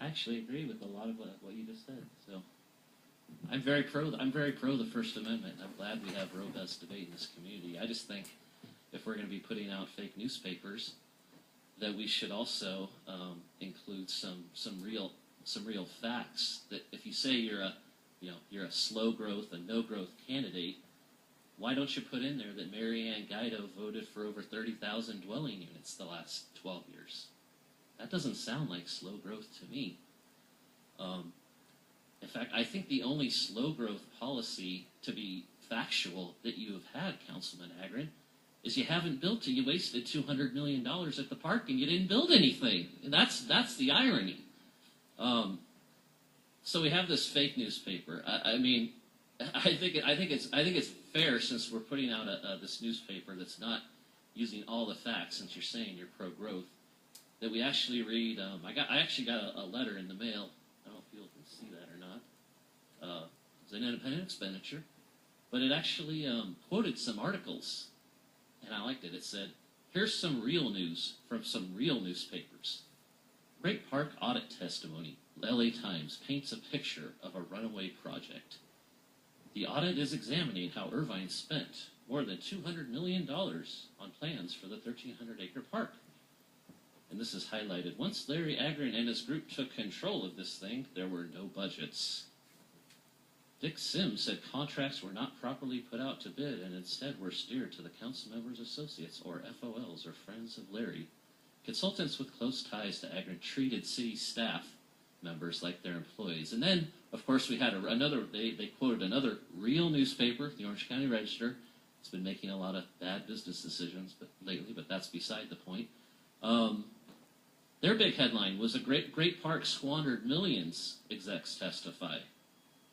actually agree with a lot of what you just said. So I'm very pro the First Amendment. I'm glad we have robust debate in this community. I just think if we're going to be putting out fake newspapers, that we should also include some real facts. That if you say you're a slow growth, a no growth candidate, why don't you put in there that Mary Ann Guido voted for over 30,000 dwelling units the last 12 years? That doesn't sound like slow growth to me. In fact, I think the only slow growth policy, to be factual, that you have had, Councilman Agran, is you haven't built it. You wasted $200 million at the park and you didn't build anything. And that's the irony. So we have this fake newspaper. I think it's fair, since we're putting out this newspaper that's not using all the facts, since you're saying you're pro-growth, that we actually read. I actually got a letter in the mail. I don't know if you can see that or not. It's an independent expenditure, but it actually quoted some articles, and I liked it. It said, "Here's some real news from some real newspapers. Great Park audit testimony. LA Times paints a picture of a runaway project. The audit is examining how Irvine spent more than $200 million on plans for the 1,300-acre park." And this is highlighted. "Once Larry Agran and his group took control of this thing, there were no budgets. Dick Sims said contracts were not properly put out to bid and instead were steered to the council members' associates, or FOLs, or friends of Larry. Consultants with close ties to Agran treated city staff members like their employees." And then, of course, we had they quoted another real newspaper, the Orange County Register. It's been making a lot of bad business decisions lately, but that's beside the point. Their big headline was, "A Great Park squandered millions, execs testify."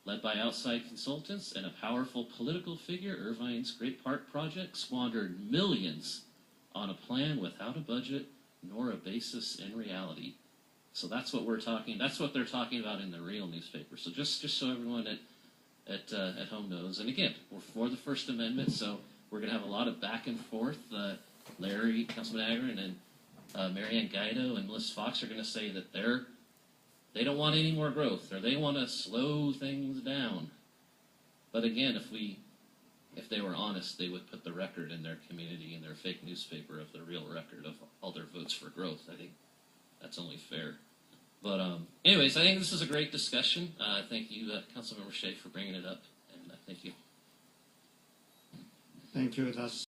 Led by outside consultants and a powerful political figure, Irvine's Great Park project squandered millions on a plan without a budget nor a basis in reality. So that's what they're talking about in the real newspaper. So just so everyone at home knows. And again, we're for the First Amendment, so we're going to have a lot of back and forth. Larry, Councilman Agran, and Mary Ann Guido and Melissa Fox are going to say that they don't want any more growth, or they want to slow things down. But again, if they were honest, they would put the record in their community, in their fake newspaper, of the real record of all their votes for growth. I think that's only fair. But anyways, I think this is a great discussion. Thank you, Councilmember Shea, for bringing it up, and thank you. Thank you. That's